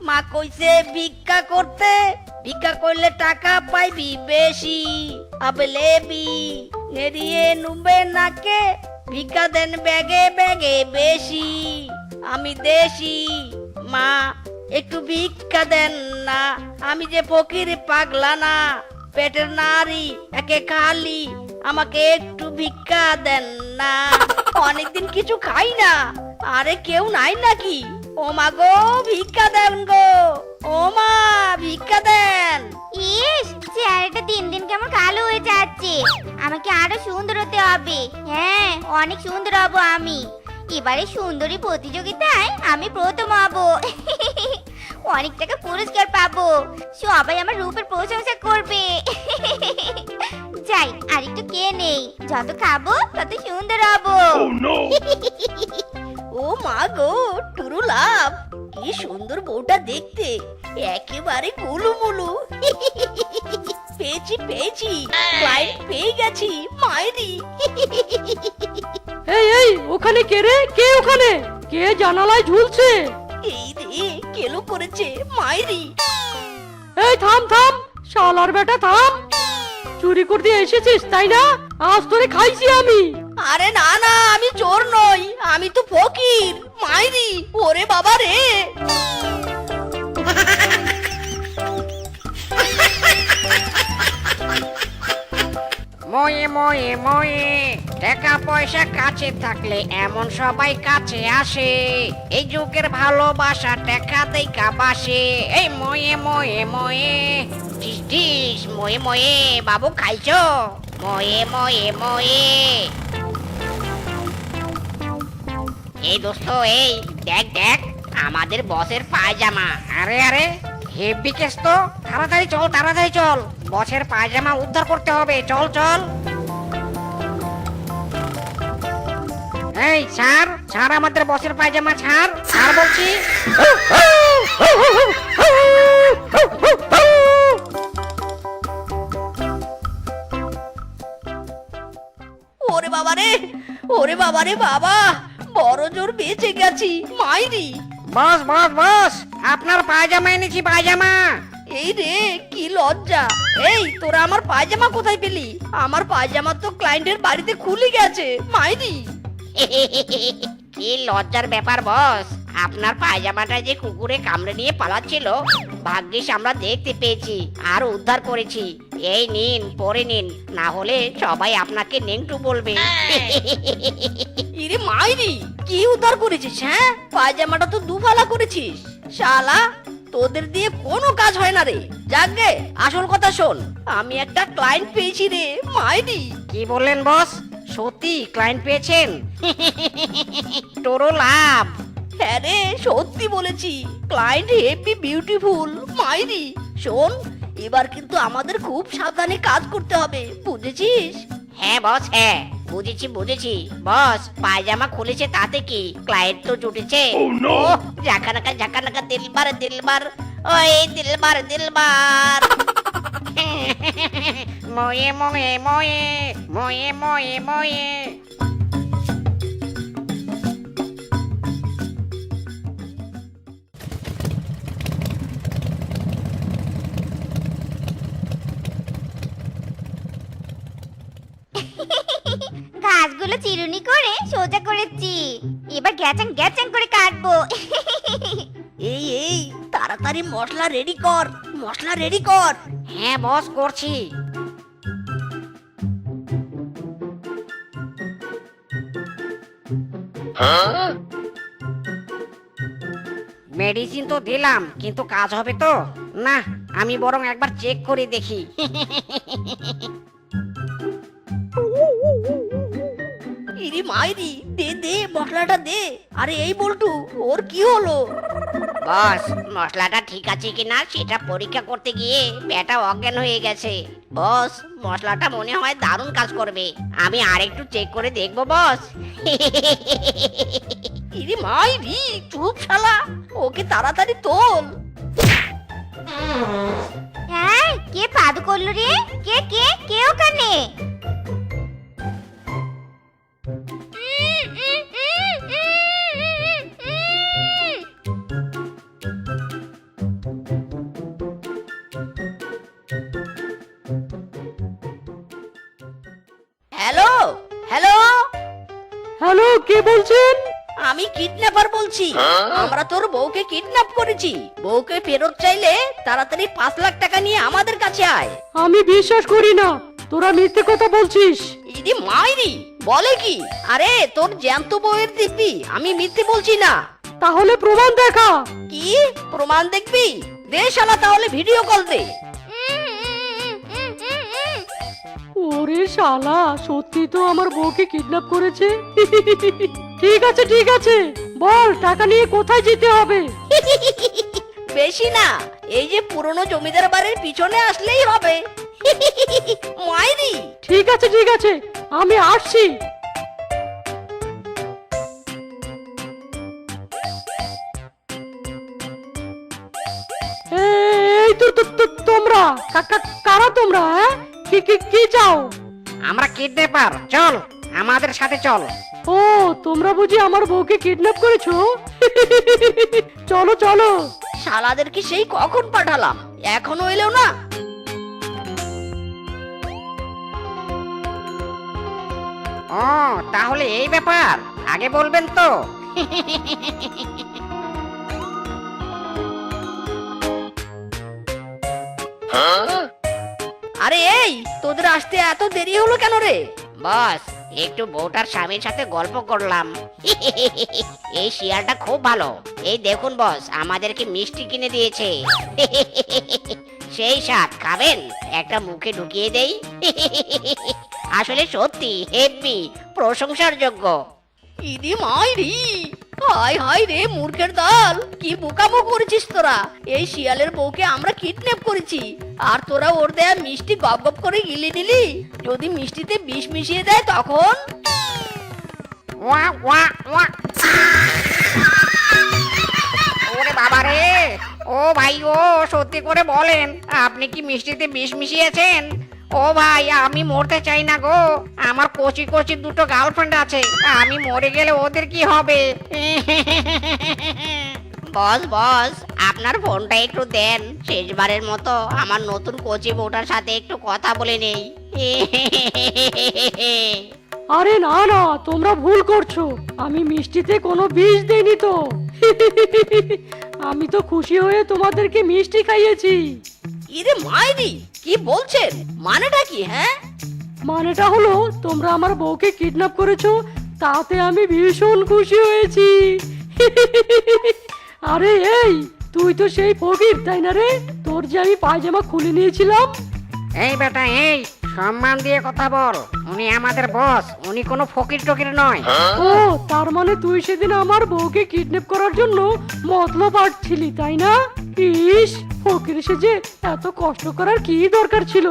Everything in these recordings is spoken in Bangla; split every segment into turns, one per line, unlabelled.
মা কইছে ভিক্ষা করতে, ভিক্ষা করলে টাকা পাইবি বেশি। আবে লেবি নেরিয়ে নুবে নাকে, ভিক্ষা দেন ব্যাগে ব্যাগে বেশি। আমি দেশি মা, একটু ভিক্ষা দেন না। আমি যে ফকির পাগলা না, পেটের নারী একে খালি, আমাকে একটু ভিক্ষা দেন না। অনেকদিন কিছু খাই না। আরে কেউ নাই নাকি? ও মা গো ভিক্ষা দেন গো, ও মা ভিক্ষা দেন।
ইস, চেহারাটা দিন দিন কেমন কালো হয়ে যাচ্ছে। আমাকে আরো সুন্দর হতে হবে। হ্যাঁ, অনেক সুন্দর হব আমি। এবারে সুন্দরী প্রতিযোগিতায় আমি প্রথম হব। অনেক টাকা পুরস্কার পাবো, সবাই আমার রূপের প্রশংসা করবে। যাই আর একটু কে নেই, যত খাবো তত সুন্দর হব।
ও মা গো টুরু লাভ, কি সুন্দর বউটা দেখতে, একেবারে গুলুমুলু। পেয়েছি পেয়েছি, ক্লায়েন্ট পেয়ে গেছি মাইরি।
এই এই, ওখানে কে রে? কে ওখানে? কে জানালায় ঝুলছে?
এই রে কেলো করেছে মাইরি।
এই থাম থাম, শালার বেটা থাম। চুরি করতে এসেছিস তাই না? আজ তোরে খাইছি আমি।
আরে না না, আমি চোর নই, আমি তো ফকির মাইরি। ওরে বাবা রে।
ময়ে ময়ে ময়ে, টাকা পয়সা কাছে থাকলে এমন সবাই কাছে আসে। এই যুগের ভালোবাসা টাকা দেখা বাসে। এই ময়ে ময়ে ময়ে, টিস টিস ময়ে ময়ে, বাবু খাইছো? ময়ে ময়ে ময়ে। এই দোস্ত এই দেখ দেখ, আমাদের বসের পায়জামা। আরে আরে হেভি কেস তো, তাড়াতাড়ি চল তাড়াতাড়ি চল, বসের পায়জামা উদ্ধার করতে হবে। চল চল। এই ছাড় ছাড়, আমাদের বসের পায়জামা ছাড়, ছাড় বলছি।
ওরে বাবা রে, ওরে বাবা রে বাবা, বড় জোর বেঁচে গেছি মাইরি।
বস বস বস, আপনার পায়জামা এনেছি পায়জামা।
এই রে কি লজ্জা। এই তোরা আমার পায়জামা কোথায় পেলি? আমার পায়জামা তো ক্লায়েন্টের বাড়িতে খুলে গেছে মাইরি।
কি লজ্জার ব্যাপার বস, আপনার পায়জামাটা যে কুকুরে কামড়ে নিয়ে পালাচ্ছিল, ভাগ্যিস আমরা দেখতে পেয়েছি আর উদ্ধার করেছি। এই নিন পরে নিন, না হলে সবাই আপনাকে নেংটু বলবে।
ইরে মাইরি, কি উদ্ধার করেছিস? হ্যাঁ, পায়জামাটা তো দুফালা করেছিস। শালা তোদের দিয়ে কোনো কাজ হয় না রে। যাকগে আসল কথা শোন, আমি একটা ক্লায়েন্ট পেয়েছি রে মাইরি।
কি বললেন বস? সত্যি ক্লায়েন্ট পেয়েছেন? তোরও লাভ।
হ্যাঁ রে সত্যি বলেছি, ক্লায়েন্ট হেভি বিউটিফুল মাইরি। শোন, এবার কিন্তু আমাদের খুব সাবধানে কাজ করতে হবে, বুঝেছিস?
হ্যাঁ বস হ্যাঁ, বুঝেছি বুঝেছি। বস পায়জামা খুলেছে তাতে কি, ক্লায়েন্ট তো জুটেছে। ও ঝাঁকানাকা ঝাঁকানাকা, দিলবার দিলবার, ওই দিলবার দিলবার। ময়ে ময়ে ময়ে, ময়ে ময়ে ময়ে।
ঘাসগুলো চিরুনি করে সোজা করেছি, এবার গ্যাচাং গ্যাচাং করে কাটবো।
এই এই তাড়াতাড়ি মশলা রেডি কর, মশলা রেডি কর।
হ্যাঁ বস করছি। মেডিসিন তো দিলাম, কিন্তু কাজ হবে তো? না, আমি বরং একবার চেক করে দেখি।
ইরি মাইরি, দে দে মশলাটা দে। আরে এই বল্টু, ওর কি হলো?
বস মশলাটা ঠিক আছে কিনা সেটা পরীক্ষা করতে গিয়ে পেটা অজ্ঞান হয়ে গেছে। বস মশলাটা মনে হয় দারুণ কাজ করবে, আমি আরেকটু চেক করে দেখবো বস।
ইরি মাইরি, চুপ শালা, ওকে তাড়াতাড়ি তোল।
হ্যাঁ, কে পাদু করলো রে? কে কে কে ওখানে?
হ্যালো হ্যালো
হ্যালো, কে বলছেন?
আমি কিডন্যাপার বলছি। আমরা তোর বউকে কিডন্যাপ করেছি। বউকে ফেরত চাইলে তাড়াতাড়ি 5 লাখ টাকা নিয়ে আমাদের কাছে আয়।
আমি বিশ্বাস করি না, তোরা মিথ্যে কথা বলছিস।
ইদি মাইরি বলে কি? আরে তোর জ্যান্ত বউয়ের দিব্যি, আমি মিথ্যে বলছি না।
তাহলে প্রমাণ দেখা।
কি প্রমাণ দেখবি? দে শালা তাহলে ভিডিও কল দে।
ওরে শালা, সত্যি তো আমার বউকে কিডন্যাপ করেছে। ঠিক আছে, বল টাকা নিয়ে কোথায় যেতে হবে?
বেশি না, এই যে পুরনো জমিদার বাড়ির পিছনে আসলেই হবে। মাইরি
ঠিক আছে, আমি আসছি। এই তোমরা কারা তোমরা? হ্যাঁ, কি চাও?
আমরা কিডন্যাপার, চল আমাদের সাথে চল।
ও, তোমরা বুঝি আমার বউকে কিডন্যাপ করেছো? চলো।
শালাদেরকে সেই কখন পাঠালাম, এখনো এলেও না।
ও তাহলে এই ব্যাপার, আগে বলবেন তো।
আরে এই তোদের আসতে এত দেরি হলো কেন রে?
বস, একটু বউটার স্বামীর সাথে গল্প করলাম। এই শিয়ালটা খুব ভালো। এই দেখুন বস, আমাদেরকে মিষ্টি কিনে দিয়েছে। সেই স্বাদ, খাবেন? একটা মুখে ঢুকিয়ে দেই। আসলে সত্যি হেব্বি, প্রশংসার যোগ্য।
ইদি মাইরি, হায় হায় রে মূর্খের দল, কি বোকামো করেছিস তোরা। এই শিয়ালের বউকে আমরা কিডন্যাপ করেছি, আর তোরা ওর দেয়া মিষ্টি গপ গপ করে গিলে নিলি। যদি মিষ্টিতে বিষ মিশিয়ে দেয় তখন?
ওয়া ওয়া ওয়া। ওরে বাবা রে! ও ভাই, ও সত্যি করে বলেন, আপনি কি মিষ্টিতে বিষ মিশিয়েছেন? ও ভাই, আমি মরতে চাই না গো। আমার কচি কচি দুটো গার্লফ্রেন্ড আছে, আমি মরে গেলে ওদের কি হবে? বস, আপনার ফোনটা একটু দেন। শেষবারের মতো আমার নতুন কচি বউটার সাথে একটু কথা বলে নেই।
আরে না, তোমরা ভুল করছো। আমি মিষ্টিতে কোনো বিষ দেইনি তো। আমি তো খুশি হয়ে তোমাদেরকে মিষ্টি খাইয়েছি।
ইরে মাইরি, কি বলছেন? মানেটা কি? হ্যাঁ,
মানেটা হলো তোমরা আমার বউকে কিডন্যাপ করেছো, তাতে আমি ভীষণ খুশি হয়েছি। আরে এই, তুই তো সেই ফকির তাই না রে? তোর যে আমি পায়জামা খুলে নিয়েছিলাম।
এই বেটা, এই সম্মান দিয়ে কথা বল। উনি আমাদের বস, উনি কোনো ফকির টকির নয়।
ও, তার মানে তুই সেদিন আমার বউকে কিডন্যাপ করার জন্য মতলব আটছিলি তাই না? ইস, ফকির সেজে এত কষ্ট করার কি দরকার ছিল?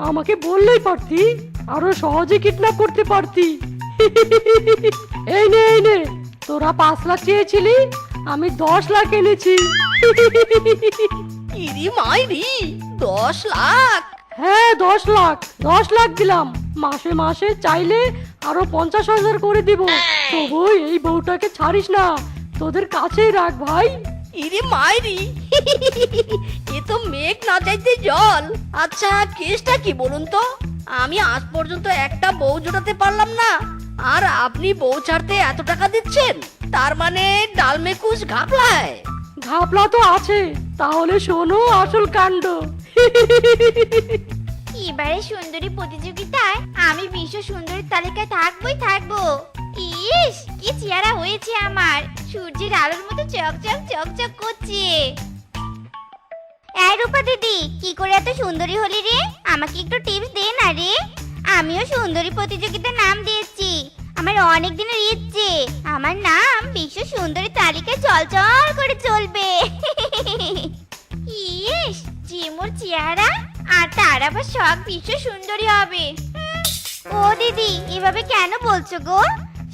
আমাকে বললেই পারতি, আরো সহজে কিডন্যাপ করতে পারতি। এই নে, তোরা 5 লাখ চেয়েছিলি, আমি 10 লাখ এনেছি।
ইরি মাইরি, 10 লাখ?
হ্যাঁ, 10 লাখ দিলাম। মাসে চাইলে আরো 50,000 করে দিব। তবু এই বউটাকে ছাড়িস না, তোদের কাছেই রাখ ভাই।
ইরে মাইরি, এ তো মেঘ না চাইতে জল। আচ্ছা, কেসটা কি বলুন তো? আমি আজ পর্যন্ত একটা বউ জোটাতে পারলাম না, আর আপনি বউ ছাড়তে এত টাকা দিচ্ছেন? তার মানে ডালমে কুছ ঘাপলায়।
ঘাপলা তো আছে, তাহলে শোনো আসল কাণ্ড।
এবারে সুন্দরী প্রতিযোগিতায় আমি বিশ্ব সুন্দরী তালিকায় থাকবো। ইস, কি চেহারা হয়েছে আমার, সূর্যের আলোর মতো চকচক করছে। এই রূপা দিদি, কি করে এত সুন্দরী হলি রে? আমাকে একটু টিপস দে না রে। আমিও সুন্দরী প্রতিযোগিতার নাম দিয়েছি। আমার অনেক দিনের ইচ্ছে, আমার নাম বিশ্ব সুন্দরী তালিকায় চল করে চলবে। ইস, যে মোর চেহারা, আর তার আবার শখ বিশ্ব সুন্দরী হবে। ও দিদি, এভাবে কেন বলছো গো?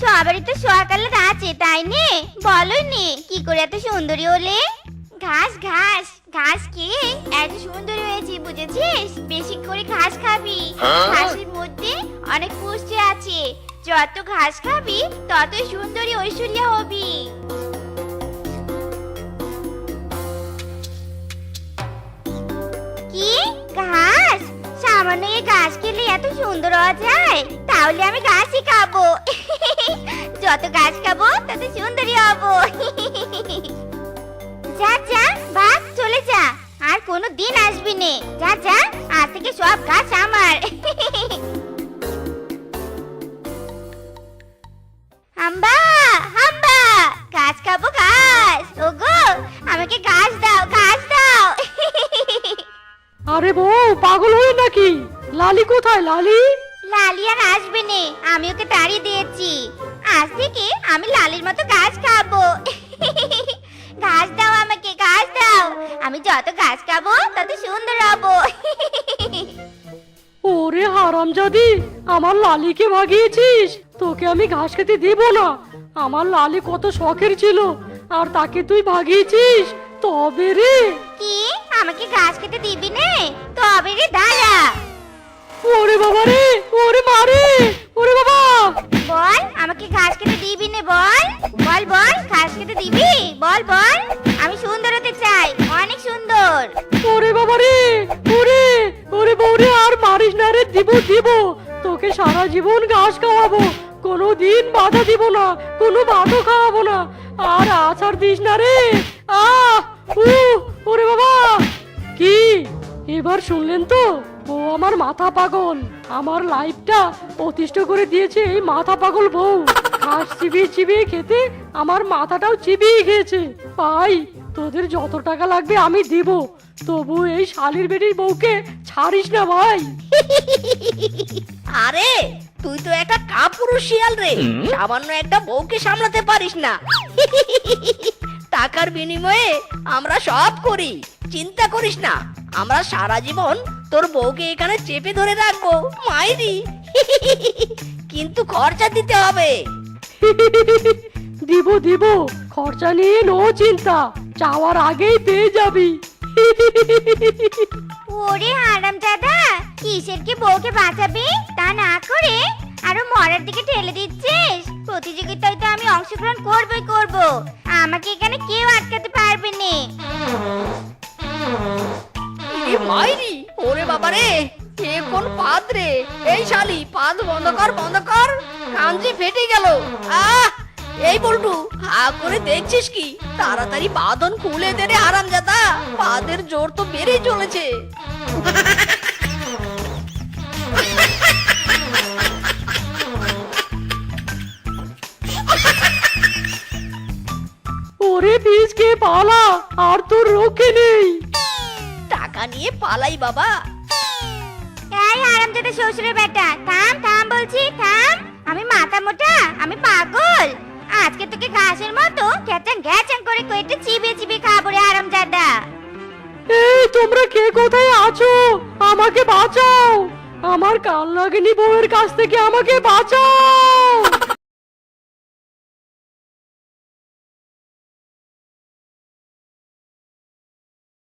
সবারই তো শখ আলাদা আছে তাই নে? বলো নে, কি করে এত সুন্দরী হলে? ঘাস খেয়ে এত সুন্দরী হয়েছি, বুঝেছিস? বেশি করে ঘাস খাবি। ঘাসের মধ্যে অনেক পুষ্টি আছে, যত ঘাস খাবি তত সুন্দরী ঐশ্বরিয়া হবি। কি ঘাস? সামান্য এই ঘাস খেলে এত সুন্দর হওয়া যায়? তা তাহলে আমি ঘাসই খাবো। যত ঘাস খাবো তত সুন্দরী হব। যা যা বাঘ, চলে যা, আর কোনো দিন আসবি নে। যা যা, আজ থেকে সব ঘাস আমার। হাম্বা হাম্বা, ঘাস খাবো ঘাস। ওগো, আমাকে ঘাস দাও, ঘাস দাও।
আরে বউ, পাগল হয়ে নাকি? লালি কোথায় লালি?
লালি আর আসবে নে, আমি ওকে তাড়িয়ে দিয়েছি। আজ থেকে আমি লালির মতো ঘাস খাবো। ঘাস দাও আমাকে, ঘাস দাও। আমি যত ঘাস খাবো তত সুন্দর হব।
ওরে হারামজাদি, আমার লালিকে ভাগিয়েছিস। তোকে আমি ঘাস খেতে দেব না। আমার লালি কত শখের ছিল, আর তাকে তুই ভাগিয়েছিস। তবে রে,
কি, আমাকে ঘাস খেতে দিবি নে? তবে রে দাঁড়া।
ওরে বাবা রে, ওরে মারে, ওরে বাবা।
বল, আমাকে ঘাস খেতে দিবি নে? বল বল বল, ঘাস খেতে দিবি? বল বল, আমি সুন্দর হতে চাই, অনেক সুন্দর।
ওরে বাবা রে, ওরে ওরে বউরে, আর মারিস না রে। দিব দিব, তোকে সারা জীবন ঘাস খাওয়াবো। কোনো দিন বাধা দিব না, কোনো ভাতও খাওয়াবো না। আর আছাড় দিস না রে। আহ উ, ওরে বাবা। কি এবার শুনলেন তো? ও আমার মাথা পাগল। আমার লাইফটা অতিষ্ঠ করে দিয়েছে এই মাথা পাগল বউ। ঘাস চিবিয়ে চিবিয়ে খেতে আমার মাথাটাও চিবিয়ে খেয়েছে। ভাই, তোদের যত টাকা লাগবে আমি দিব, তবু এই শালির বেটির বউকে ছাড়িস না ভাই।
আরে তুই তো একটা কাপুরুষ শিয়াল রে, সামান্য একটা বউকে সামলাতে পারিস না। টাকার বিনিময়ে আমরা সব করি, চিন্তা করিস না। আমরা সারা জীবন তোর বউকে এখানে চেপে ধরে রাখবো মাইরি। কিন্তু খরচা দিতে হবে।
দিব দিব, খরচা নিয়ে নো চিন্তা, চাওয়ার আগেই পেয়ে যাবি।
ওরে হারামজাদা, কিসের কি বউকে বাঁচাবি তা না করে আরো মরার দিকে ঠেলে দিচ্ছিস। প্রতিযোগিতায় তো আমি অংশগ্রহণ করবই করব, আমাকে এখানে কেউ আটকাতে পারবে না।
এ মাইরি, ওরে বাবা রে, এ কোন পাদ রে? এই শালি, পাদ বন্ধ কর, বন্ধ কর, কান যে ফেটে গেল। আহ, এই বল্টু, হা করে দেখছিস কি? তাড়াতাড়ি বাঁধন খুলে দে রে হারামজাদা, পাদের জোর তো বেড়েই চলেছে।
ওরে পিসকে পালা, আর তোর রক্ষে নেই।
টাকা নিয়ে পালাই বাবা।
এই হারামজাদা শ্বশুরের বেটা, থাম থাম বলছি, থাম। আমি মাথা মোটা, আমি পাগল? আজকে তোকে ঘাসের মতো গ্যাচাং গ্যাচাং করে কয়েকটা চিবিয়ে চিবিয়ে খাবো রে হারামজাদা।
এই তোমরা কে কোথায় আছো? আমাকে বাঁচাও, আমার কাল লাগেনি বউয়ের কাছ থেকে আমাকে বাঁচাও।